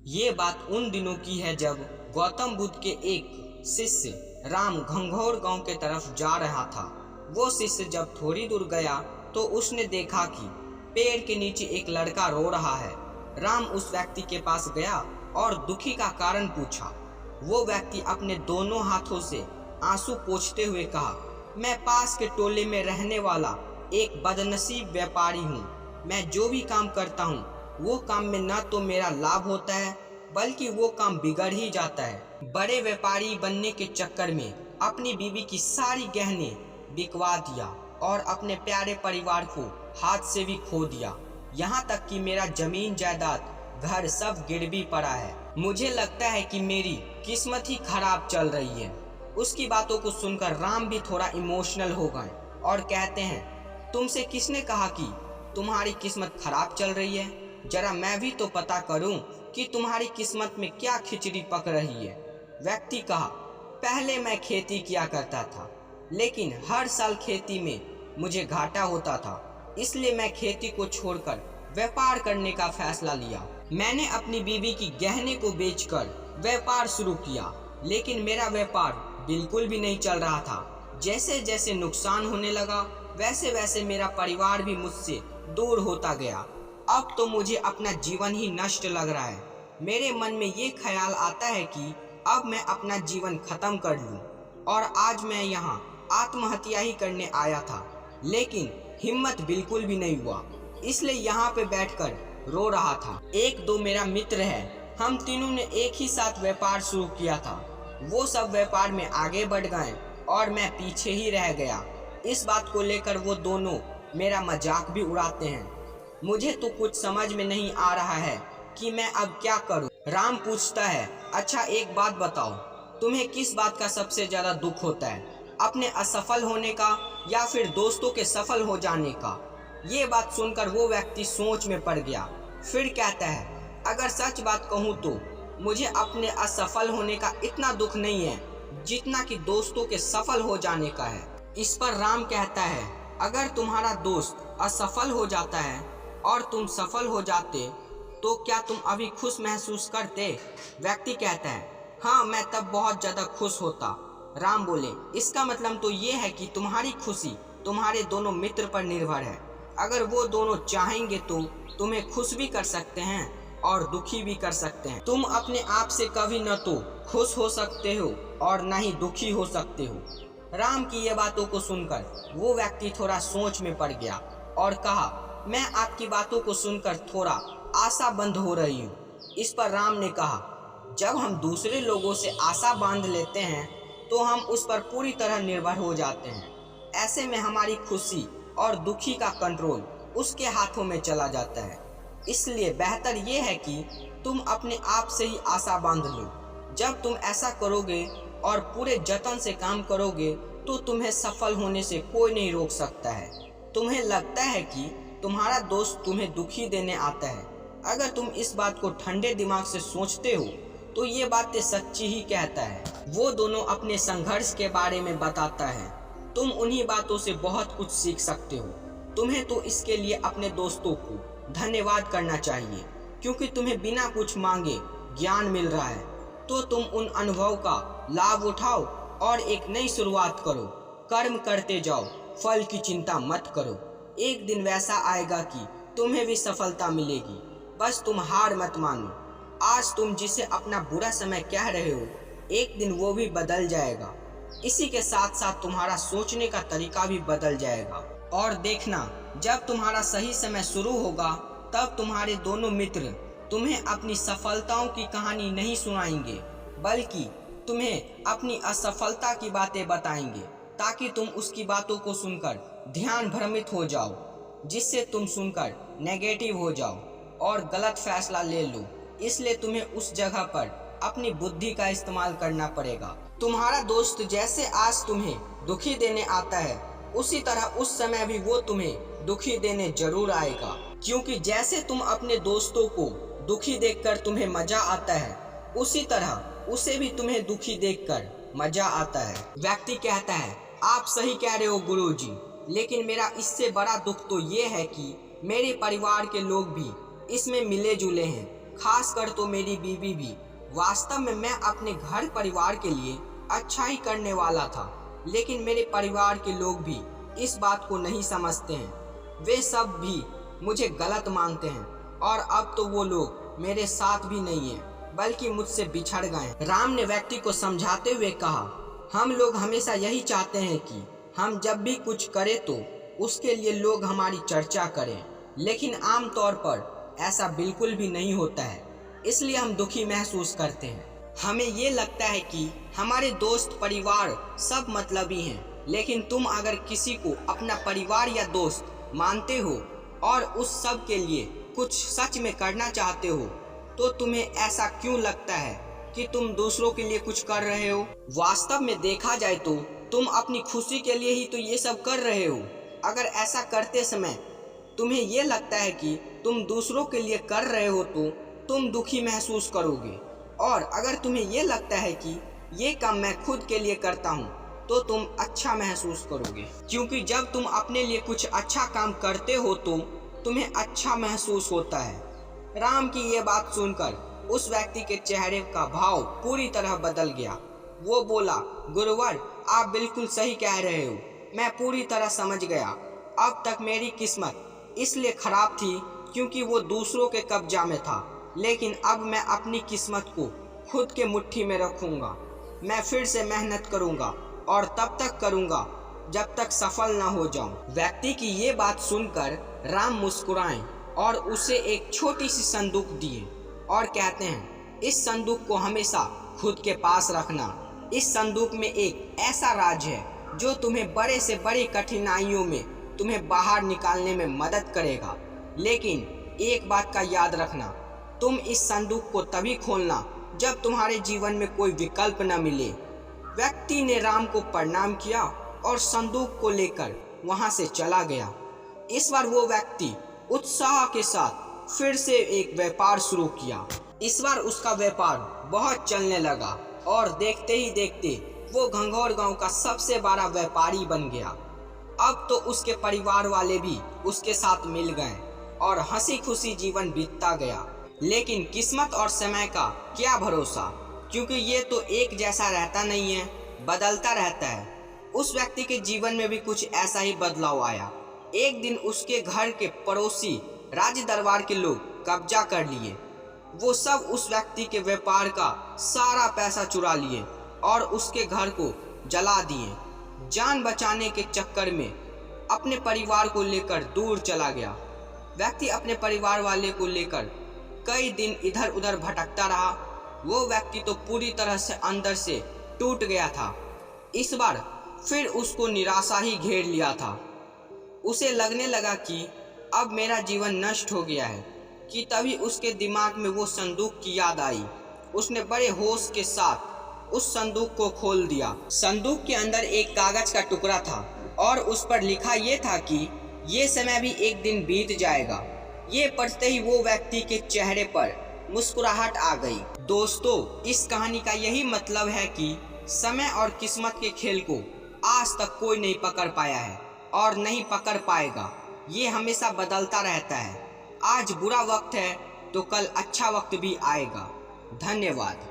ये बात उन दिनों की है जब गौतम बुद्ध के एक शिष्य राम घंघोर गांव के तरफ जा रहा था। वो शिष्य जब थोड़ी दूर गया तो उसने देखा कि पेड़ के नीचे एक लड़का रो रहा है। राम उस व्यक्ति के पास गया और दुखी का कारण पूछा। वो व्यक्ति अपने दोनों हाथों से आंसू पोंछते हुए कहा, मैं पास के टोले में रहने वाला एक बदनसीब व्यापारी हूँ। मैं जो भी काम करता हूँ वो काम में न तो मेरा लाभ होता है बल्कि वो काम बिगड़ ही जाता है। बड़े व्यापारी बनने के चक्कर में अपनी बीवी की सारी गहने बिकवा दिया और अपने प्यारे परिवार को हाथ से भी खो दिया। यहाँ तक कि मेरा जमीन जायदाद घर सब गिरवी पड़ा है। मुझे लगता है कि मेरी किस्मत ही खराब चल रही है। उसकी बातों को सुनकर राम भी थोड़ा इमोशनल हो गए और कहते हैं, तुमसे किसने कहा कि तुम्हारी किस्मत खराब चल रही है? जरा मैं भी तो पता करूं कि तुम्हारी किस्मत में क्या खिचड़ी पक रही है। व्यक्ति कहा, पहले मैं खेती किया करता था, लेकिन हर साल खेती में मुझे घाटा होता था, इसलिए मैं खेती को छोड़कर व्यापार करने का फैसला लिया। मैंने अपनी बीवी की गहने को बेचकर व्यापार शुरू किया, लेकिन मेरा व्यापार बिल्कुल भी नहीं चल रहा था। जैसे जैसे नुकसान होने लगा वैसे वैसे मेरा परिवार भी मुझसे दूर होता गया। अब तो मुझे अपना जीवन ही नष्ट लग रहा है। मेरे मन में ये ख्याल आता है कि अब मैं अपना जीवन खत्म कर लूं और आज मैं यहाँ आत्महत्या ही करने आया था, लेकिन हिम्मत बिल्कुल भी नहीं हुआ, इसलिए यहाँ पे बैठकर रो रहा था। एक दो मेरा मित्र है, हम तीनों ने एक ही साथ व्यापार शुरू किया था। वो सब व्यापार में आगे बढ़ गए और मैं पीछे ही रह गया। इस बात को लेकर वो दोनों मेरा मजाक भी उड़ाते हैं। मुझे तो कुछ समझ में नहीं आ रहा है कि मैं अब क्या करूं। राम पूछता है, अच्छा एक बात बताओ, तुम्हें किस बात का सबसे ज्यादा दुख होता है, अपने असफल होने का या फिर दोस्तों के सफल हो जाने का? ये बात सुनकर वो व्यक्ति सोच में पड़ गया। फिर कहता है, अगर सच बात कहूँ तो मुझे अपने असफल होने का इतना दुख नहीं है जितना कि दोस्तों के सफल हो जाने का है। इस पर राम कहता है, अगर तुम्हारा दोस्त असफल हो जाता है और तुम सफल हो जाते तो क्या तुम अभी खुश महसूस करते? व्यक्ति कहता है, हाँ मैं तब बहुत ज़्यादा खुश होता। राम बोले, इसका मतलब तो ये है कि तुम्हारी खुशी तुम्हारे दोनों मित्र पर निर्भर है। अगर वो दोनों चाहेंगे तो तुम्हें खुश भी कर सकते हैं और दुखी भी कर सकते हैं। तुम अपने आप से कभी न तो खुश हो सकते हो और न ही दुखी हो सकते हो। राम की ये बातों को सुनकर वो व्यक्ति थोड़ा सोच में पड़ गया और कहा, मैं आपकी बातों को सुनकर थोड़ा आशा बंद हो रही हूँ। इस पर राम ने कहा, जब हम दूसरे लोगों से आशा बांध लेते हैं तो हम उस पर पूरी तरह निर्भर हो जाते हैं। ऐसे में हमारी खुशी और दुखी का कंट्रोल उसके हाथों में चला जाता है। इसलिए बेहतर ये है कि तुम अपने आप से ही आशा बांध लो। जब तुम ऐसा करोगे और पूरे जतन से काम करोगे तो तुम्हें सफल होने से कोई नहीं रोक सकता है। तुम्हें लगता है कि तुम्हारा दोस्त तुम्हें दुखी देने आता है। अगर तुम इस बात को ठंडे दिमाग से सोचते हो तो ये बातें सच्ची ही कहता है। वो दोनों अपने संघर्ष के बारे में बताता है। तुम उन्हीं बातों से बहुत कुछ सीख सकते हो। तुम्हें तो इसके लिए अपने दोस्तों को धन्यवाद करना चाहिए, क्योंकि तुम्हें बिना कुछ मांगे ज्ञान मिल रहा है। तो तुम उन अनुभव का लाभ उठाओ और एक नई शुरुआत करो। कर्म करते जाओ, फल की चिंता मत करो। एक दिन वैसा आएगा कि तुम्हें भी सफलता मिलेगी। बस तुम हार मत मानो। आज तुम जिसे अपना बुरा समय कह रहे हो, एक दिन वो भी बदल जाएगा। इसी के साथ साथ तुम्हारा सोचने का तरीका भी बदल जाएगा। और देखना, जब तुम्हारा सही समय शुरू होगा तब तुम्हारे दोनों मित्र तुम्हें अपनी सफलताओं की कहानी नहीं सुनाएंगे, बल्कि तुम्हें अपनी असफलता की बातें बताएंगे, ताकि तुम उसकी बातों को सुनकर ध्यान भ्रमित हो जाओ, जिससे तुम सुनकर नेगेटिव हो जाओ और गलत फैसला ले लो। इसलिए तुम्हें उस जगह पर अपनी बुद्धि का इस्तेमाल करना पड़ेगा। तुम्हारा दोस्त जैसे आज तुम्हें दुखी देने आता है, उसी तरह उस समय भी वो तुम्हें दुखी देने जरूर आएगा, क्योंकि जैसे तुम अपने दोस्तों को दुखी देखकर तुम्हें मजा आता है, उसी तरह उसे भी तुम्हें दुखी देखकर मजा आता है। व्यक्ति कहता है, आप सही कह रहे हो गुरुजी, लेकिन मेरा इससे बड़ा दुख तो ये है कि मेरे परिवार के लोग भी इसमें मिले जुले हैं। खासकर तो मेरी बीवी भी। वास्तव में मैं अपने घर परिवार के लिए अच्छा ही करने वाला था, लेकिन मेरे परिवार के लोग भी इस बात को नहीं समझते हैं। वे सब भी मुझे गलत मानते हैं और अब तो वो लोग मेरे साथ भी नहीं हैं, बल्कि मुझसे बिछड़ गए। राम ने व्यक्ति को समझाते हुए कहा, हम लोग हमेशा यही चाहते हैं कि हम जब भी कुछ करें तो उसके लिए लोग हमारी चर्चा करें, लेकिन आमतौर पर ऐसा बिल्कुल भी नहीं होता है, इसलिए हम दुखी महसूस करते हैं। हमें ये लगता है कि हमारे दोस्त परिवार सब मतलबी हैं, लेकिन तुम अगर किसी को अपना परिवार या दोस्त मानते हो और उस सब के लिए कुछ सच में करना चाहते हो, तो तुम्हें ऐसा क्यों लगता है कि तुम दूसरों के लिए कुछ कर रहे हो? वास्तव में देखा जाए तो तुम अपनी खुशी के लिए ही तो ये सब कर रहे हो। अगर ऐसा करते समय तुम्हें ये लगता है कि तुम दूसरों के लिए कर रहे हो तो तुम दुखी महसूस करोगे, और अगर तुम्हें ये लगता है कि ये काम मैं खुद के लिए करता हूँ तो तुम अच्छा महसूस करोगे, क्योंकि जब तुम अपने लिए कुछ अच्छा काम करते हो तो तुम्हें अच्छा महसूस होता है। राम की ये बात सुनकर उस व्यक्ति के चेहरे का भाव पूरी तरह बदल गया। वो बोला, गुरुवर, आप बिल्कुल सही कह रहे हो, मैं पूरी तरह समझ गया। अब तक मेरी किस्मत इसलिए खराब थी क्योंकि वो दूसरों के कब्जा में था, लेकिन अब मैं अपनी किस्मत को खुद के मुट्ठी में रखूंगा। मैं फिर से मेहनत करूंगा और तब तक करूंगा जब तक सफल ना हो जाऊं। व्यक्ति की ये बात सुनकर राम मुस्कुराए और उसे एक छोटी सी संदूक दिए और कहते हैं, इस संदूक को हमेशा खुद के पास रखना। इस संदूक में एक ऐसा राज है जो तुम्हें बड़े से बड़ी कठिनाइयों में तुम्हें बाहर निकालने में मदद करेगा। लेकिन एक बात का याद रखना, तुम इस संदूक को तभी खोलना जब तुम्हारे जीवन में कोई विकल्प न मिले। व्यक्ति ने राम को प्रणाम किया और संदूक को लेकर वहां से चला गया। इस बार वो व्यक्ति उत्साह के साथ फिर से एक व्यापार शुरू किया। इस बार उसका व्यापार बहुत चलने लगा और देखते ही देखते वो घंघोर गांव का सबसे बड़ा व्यापारी बन गया। अब तो उसके परिवार वाले भी उसके साथ मिल गए और हंसी खुशी जीवन बीतता गया। लेकिन किस्मत और समय का क्या भरोसा, क्योंकि ये तो एक जैसा रहता नहीं है, बदलता रहता है। उस व्यक्ति के जीवन में भी कुछ ऐसा ही बदलाव आया। एक दिन उसके घर के पड़ोसी राज दरबार के लोग कब्जा कर लिए। वो सब उस व्यक्ति के व्यापार का सारा पैसा चुरा लिए और उसके घर को जला दिए। जान बचाने के चक्कर में अपने परिवार को लेकर दूर चला गया। व्यक्ति अपने परिवार वाले को लेकर कई दिन इधर उधर भटकता रहा। वो व्यक्ति तो पूरी तरह से अंदर से टूट गया था। इस बार फिर उसको निराशा ही घेर लिया था। उसे लगने लगा कि अब मेरा जीवन नष्ट हो गया है, कि तभी उसके दिमाग में वो संदूक की याद आई। उसने बड़े होश के साथ उस संदूक को खोल दिया। संदूक के अंदर एक कागज का टुकड़ा था और उस पर लिखा ये था कि ये समय भी एक दिन बीत जाएगा। ये पढ़ते ही वो व्यक्ति के चेहरे पर मुस्कुराहट आ गई। दोस्तों, इस कहानी का यही मतलब है कि समय और किस्मत के खेल को आज तक कोई नहीं पकड़ पाया है और नहीं पकड़ पाएगा। ये हमेशा बदलता रहता है। आज बुरा वक्त है तो कल अच्छा वक्त भी आएगा। धन्यवाद।